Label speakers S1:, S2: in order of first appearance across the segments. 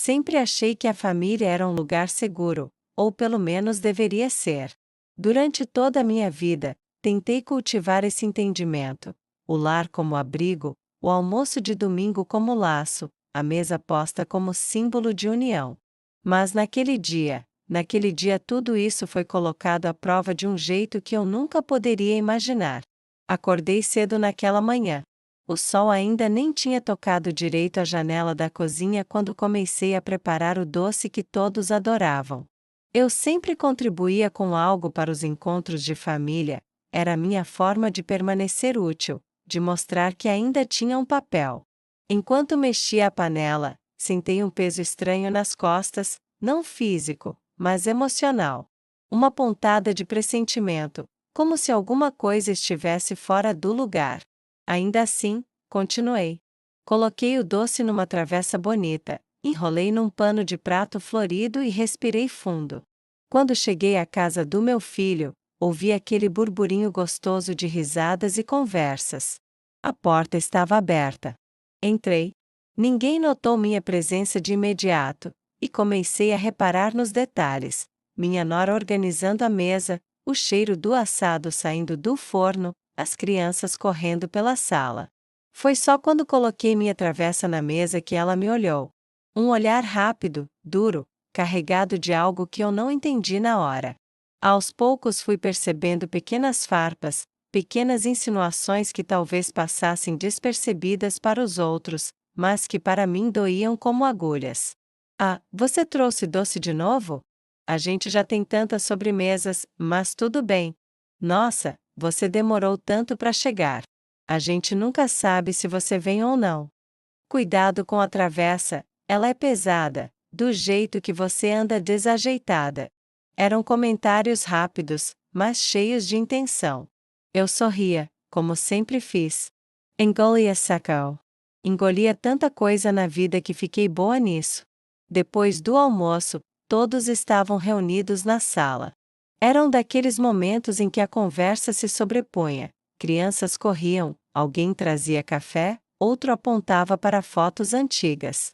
S1: Sempre achei que a família era um lugar seguro, ou pelo menos deveria ser. Durante toda a minha vida, tentei cultivar esse entendimento: o lar como abrigo, o almoço de domingo como laço, a mesa posta como símbolo de união. Mas naquele dia tudo isso foi colocado à prova de um jeito que eu nunca poderia imaginar. Acordei cedo naquela manhã. O sol ainda nem tinha tocado direito a janela da cozinha quando comecei a preparar o doce que todos adoravam. Eu sempre contribuía com algo para os encontros de família, era a minha forma de permanecer útil, de mostrar que ainda tinha um papel. Enquanto mexia a panela, senti um peso estranho nas costas, não físico, mas emocional. Uma pontada de pressentimento, como se alguma coisa estivesse fora do lugar. Ainda assim, continuei. Coloquei o doce numa travessa bonita, enrolei num pano de prato florido e respirei fundo. Quando cheguei à casa do meu filho, ouvi aquele burburinho gostoso de risadas e conversas. A porta estava aberta. Entrei. Ninguém notou minha presença de imediato, e comecei a reparar nos detalhes: minha nora organizando a mesa, o cheiro do assado saindo do forno, as crianças correndo pela sala. Foi só quando coloquei minha travessa na mesa que ela me olhou. Um olhar rápido, duro, carregado de algo que eu não entendi na hora. Aos poucos fui percebendo pequenas farpas, pequenas insinuações que talvez passassem despercebidas para os outros, mas que para mim doíam como agulhas. Ah, você trouxe doce de novo? A gente já tem tantas sobremesas, mas tudo bem. Nossa, você demorou tanto para chegar. A gente nunca sabe se você vem ou não. Cuidado com a travessa, ela é pesada, do jeito que você anda desajeitada. Eram comentários rápidos, mas cheios de intenção. Eu sorria, como sempre fiz. Engolia seco. Engolia tanta coisa na vida que fiquei boa nisso. Depois do almoço, todos estavam reunidos na sala. Eram daqueles momentos em que a conversa se sobrepunha. Crianças corriam, alguém trazia café, outro apontava para fotos antigas.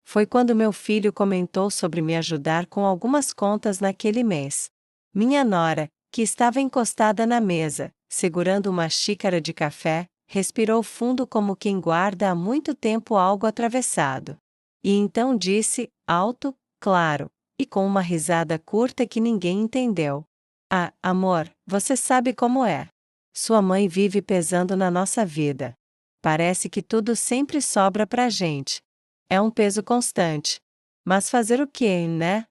S1: Foi quando meu filho comentou sobre me ajudar com algumas contas naquele mês. Minha nora, que estava encostada na mesa, segurando uma xícara de café, respirou fundo como quem guarda há muito tempo algo atravessado. E então disse, alto, claro, e com uma risada curta que ninguém entendeu: Ah, amor, você sabe como é. Sua mãe vive pesando na nossa vida. Parece que tudo sempre sobra pra gente. É um peso constante. Mas fazer o quê, né?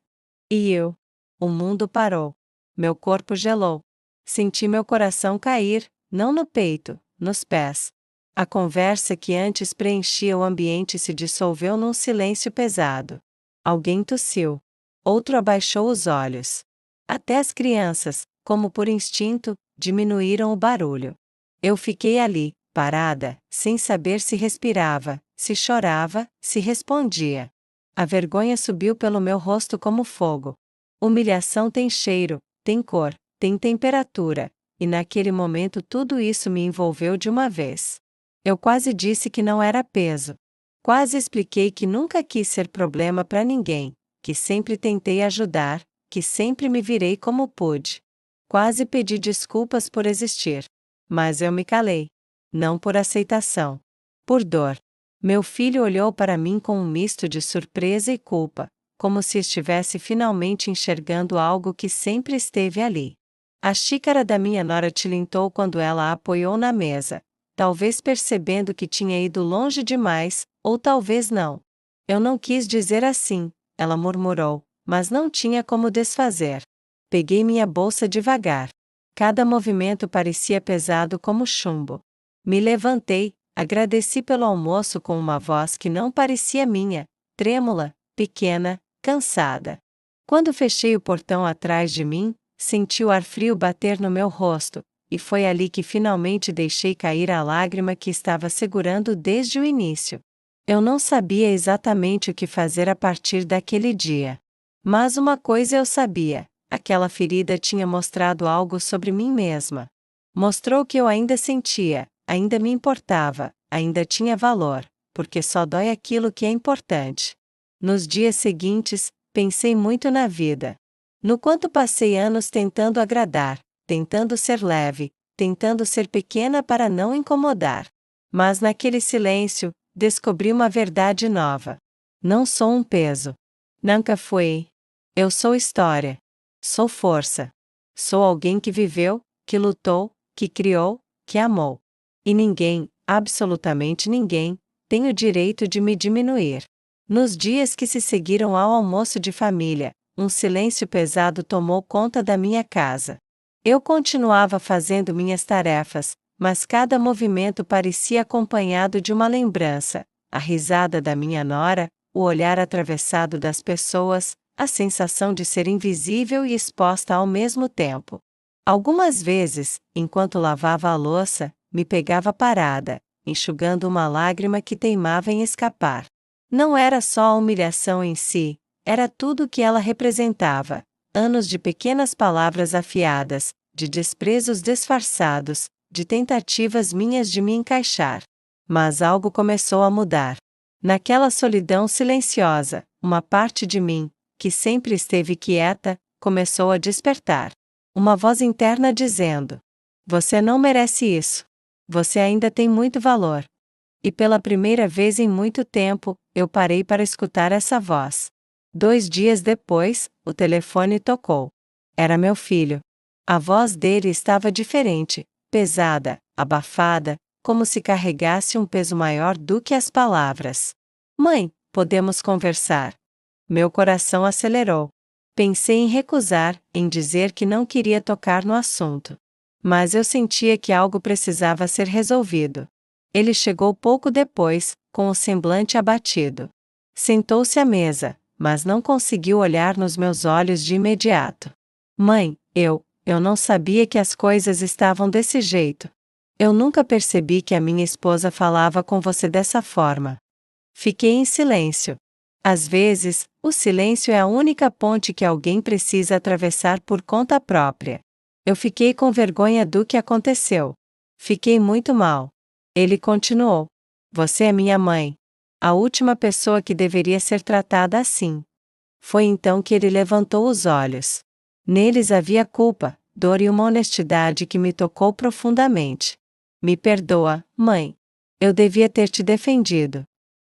S1: E eu? O mundo parou. Meu corpo gelou. Senti meu coração cair, não no peito, nos pés. A conversa que antes preenchia o ambiente se dissolveu num silêncio pesado. Alguém tossiu. Outro abaixou os olhos. Até as crianças, como por instinto, diminuíram o barulho. Eu fiquei ali, parada, sem saber se respirava, se chorava, se respondia. A vergonha subiu pelo meu rosto como fogo. Humilhação tem cheiro, tem cor, tem temperatura, e naquele momento tudo isso me envolveu de uma vez. Eu quase disse que não era peso. Quase expliquei que nunca quis ser problema para ninguém, que sempre tentei ajudar, que sempre me virei como pude. Quase pedi desculpas por existir. Mas eu me calei. Não por aceitação. Por dor. Meu filho olhou para mim com um misto de surpresa e culpa, como se estivesse finalmente enxergando algo que sempre esteve ali. A xícara da minha nora tilintou quando ela a apoiou na mesa, talvez percebendo que tinha ido longe demais, ou talvez não. Eu não quis dizer assim, ela murmurou, mas não tinha como desfazer. Peguei minha bolsa devagar. Cada movimento parecia pesado como chumbo. Me levantei, agradeci pelo almoço com uma voz que não parecia minha, trêmula, pequena, cansada. Quando fechei o portão atrás de mim, senti o ar frio bater no meu rosto, e foi ali que finalmente deixei cair a lágrima que estava segurando desde o início. Eu não sabia exatamente o que fazer a partir daquele dia. Mas uma coisa eu sabia: aquela ferida tinha mostrado algo sobre mim mesma. Mostrou que eu ainda sentia, ainda me importava, ainda tinha valor, porque só dói aquilo que é importante. Nos dias seguintes, pensei muito na vida. No quanto passei anos tentando agradar, tentando ser leve, tentando ser pequena para não incomodar. Mas naquele silêncio, descobri uma verdade nova. Não sou um peso. Nunca fui. Eu sou história. Sou força. Sou alguém que viveu, que lutou, que criou, que amou. E ninguém, absolutamente ninguém, tem o direito de me diminuir. Nos dias que se seguiram ao almoço de família, um silêncio pesado tomou conta da minha casa. Eu continuava fazendo minhas tarefas, mas cada movimento parecia acompanhado de uma lembrança: a risada da minha nora, o olhar atravessado das pessoas, a sensação de ser invisível e exposta ao mesmo tempo. Algumas vezes, enquanto lavava a louça, me pegava parada, enxugando uma lágrima que teimava em escapar. Não era só a humilhação em si, era tudo o que ela representava: anos de pequenas palavras afiadas, de desprezos disfarçados, de tentativas minhas de me encaixar. Mas algo começou a mudar. Naquela solidão silenciosa, uma parte de mim, que sempre esteve quieta, começou a despertar. Uma voz interna dizendo: "Você não merece isso. Você ainda tem muito valor." E pela primeira vez em muito tempo, eu parei para escutar essa voz. 2 dias depois, o telefone tocou. Era meu filho. A voz dele estava diferente, pesada, abafada, como se carregasse um peso maior do que as palavras. "Mãe, podemos conversar?" Meu coração acelerou. Pensei em recusar, em dizer que não queria tocar no assunto. Mas eu sentia que algo precisava ser resolvido. Ele chegou pouco depois, com o semblante abatido. Sentou-se à mesa, mas não conseguiu olhar nos meus olhos de imediato. "Mãe, eu não sabia que as coisas estavam desse jeito. Eu nunca percebi que a minha esposa falava com você dessa forma." Fiquei em silêncio. Às vezes, o silêncio é a única ponte que alguém precisa atravessar por conta própria. Eu fiquei com vergonha do que aconteceu. Fiquei muito mal. Ele continuou: "Você é minha mãe. A última pessoa que deveria ser tratada assim." Foi então que ele levantou os olhos. Neles havia culpa, dor e uma honestidade que me tocou profundamente. "Me perdoa, mãe. Eu devia ter te defendido."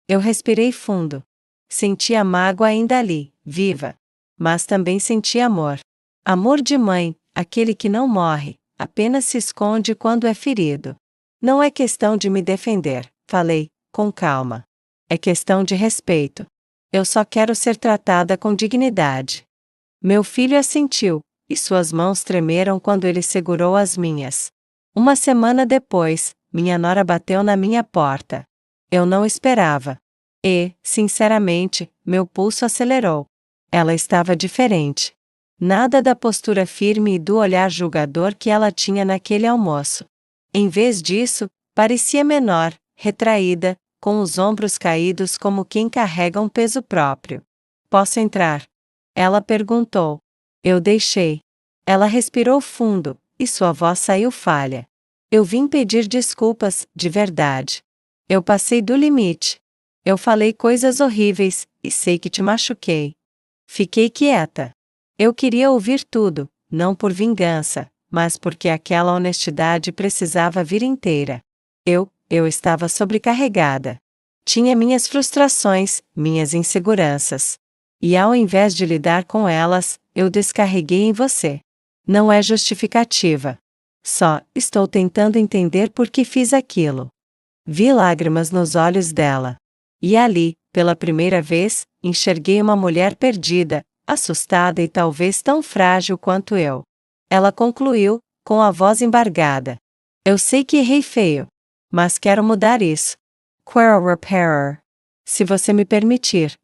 S1: Eu respirei fundo. Senti a mágoa ainda ali, viva. Mas também senti amor. Amor de mãe, aquele que não morre, apenas se esconde quando é ferido. "Não é questão de me defender", falei, com calma. "É questão de respeito. Eu só quero ser tratada com dignidade." Meu filho assentiu, e suas mãos tremeram quando ele segurou as minhas. Uma semana depois, minha nora bateu na minha porta. Eu não esperava. E, sinceramente, meu pulso acelerou. Ela estava diferente. Nada da postura firme e do olhar julgador que ela tinha naquele almoço. Em vez disso, parecia menor, retraída, com os ombros caídos como quem carrega um peso próprio. "Posso entrar?" ela perguntou. Eu deixei. Ela respirou fundo, e sua voz saiu falha. "Eu vim pedir desculpas, de verdade. Eu passei do limite. Eu falei coisas horríveis, e sei que te machuquei." Fiquei quieta. Eu queria ouvir tudo, não por vingança, mas porque aquela honestidade precisava vir inteira. Eu estava sobrecarregada. Tinha minhas frustrações, minhas inseguranças. E ao invés de lidar com elas, eu descarreguei em você. Não é justificativa. Só, estou tentando entender por que fiz aquilo. Vi lágrimas nos olhos dela. E ali, pela primeira vez, enxerguei uma mulher perdida, assustada e talvez tão frágil quanto eu. Ela concluiu, com a voz embargada: "Eu sei que errei feio. Mas quero mudar isso. Quero reparar. Se você me permitir."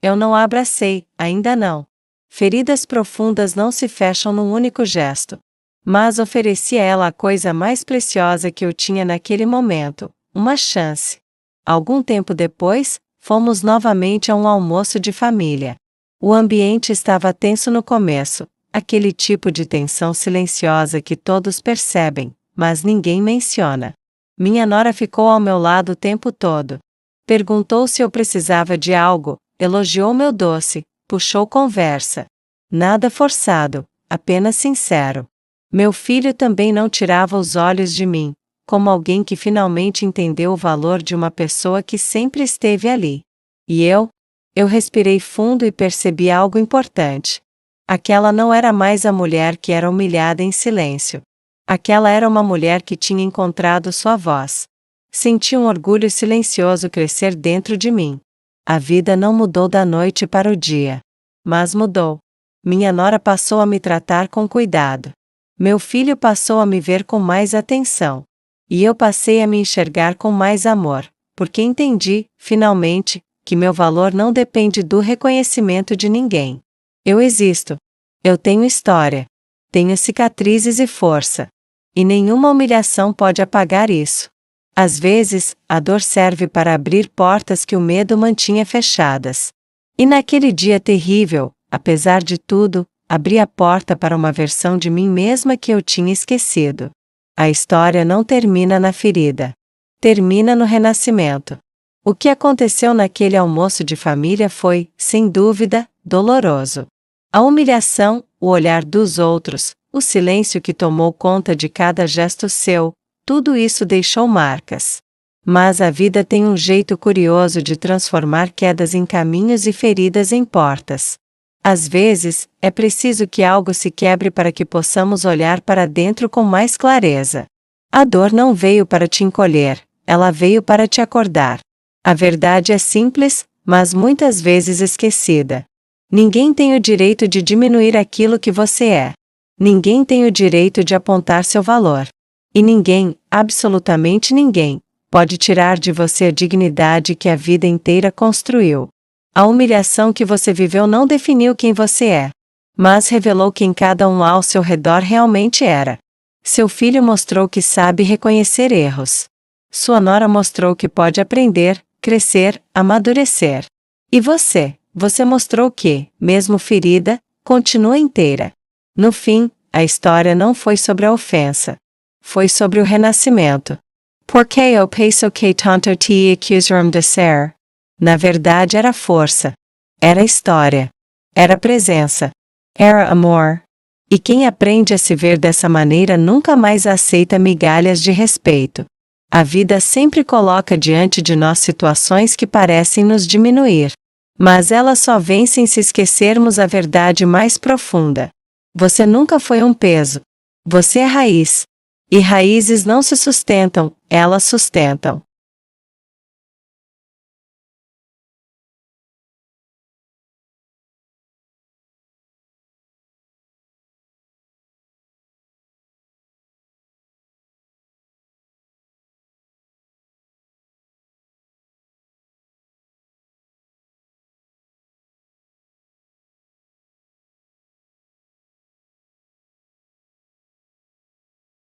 S1: Eu não a abracei, ainda não. Feridas profundas não se fecham num único gesto. Mas ofereci a ela a coisa mais preciosa que eu tinha naquele momento: uma chance. Algum tempo depois, fomos novamente a um almoço de família. O ambiente estava tenso no começo, aquele tipo de tensão silenciosa que todos percebem, mas ninguém menciona. Minha nora ficou ao meu lado o tempo todo. Perguntou se eu precisava de algo, elogiou meu doce, puxou conversa. Nada forçado, apenas sincero. Meu filho também não tirava os olhos de mim, como alguém que finalmente entendeu o valor de uma pessoa que sempre esteve ali. E eu? Eu respirei fundo e percebi algo importante. Aquela não era mais a mulher que era humilhada em silêncio. Aquela era uma mulher que tinha encontrado sua voz. Senti um orgulho silencioso crescer dentro de mim. A vida não mudou da noite para o dia. Mas mudou. Minha nora passou a me tratar com cuidado. Meu filho passou a me ver com mais atenção. E eu passei a me enxergar com mais amor, porque entendi, finalmente, que meu valor não depende do reconhecimento de ninguém. Eu existo. Eu tenho história. Tenho cicatrizes e força. E nenhuma humilhação pode apagar isso. Às vezes, a dor serve para abrir portas que o medo mantinha fechadas. E naquele dia terrível, apesar de tudo, abri a porta para uma versão de mim mesma que eu tinha esquecido. A história não termina na ferida. Termina no renascimento. O que aconteceu naquele almoço de família foi, sem dúvida, doloroso. A humilhação, o olhar dos outros, o silêncio que tomou conta de cada gesto seu, tudo isso deixou marcas. Mas a vida tem um jeito curioso de transformar quedas em caminhos e feridas em portas. Às vezes, é preciso que algo se quebre para que possamos olhar para dentro com mais clareza. A dor não veio para te encolher, ela veio para te acordar. A verdade é simples, mas muitas vezes esquecida. Ninguém tem o direito de diminuir aquilo que você é. Ninguém tem o direito de apontar seu valor. E ninguém, absolutamente ninguém, pode tirar de você a dignidade que a vida inteira construiu. A humilhação que você viveu não definiu quem você é, mas revelou quem cada um ao seu redor realmente era. Seu filho mostrou que sabe reconhecer erros. Sua nora mostrou que pode aprender, crescer, amadurecer. E você mostrou que, mesmo ferida, continua inteira. No fim, a história não foi sobre a ofensa. Foi sobre o renascimento. Por que eu penso que tanto te acusaram de ser? Na verdade era força. Era história. Era presença. Era amor. E quem aprende a se ver dessa maneira nunca mais aceita migalhas de respeito. A vida sempre coloca diante de nós situações que parecem nos diminuir. Mas elas só vencem se esquecermos a verdade mais profunda. Você nunca foi um peso. Você é raiz. E raízes não se sustentam, elas sustentam.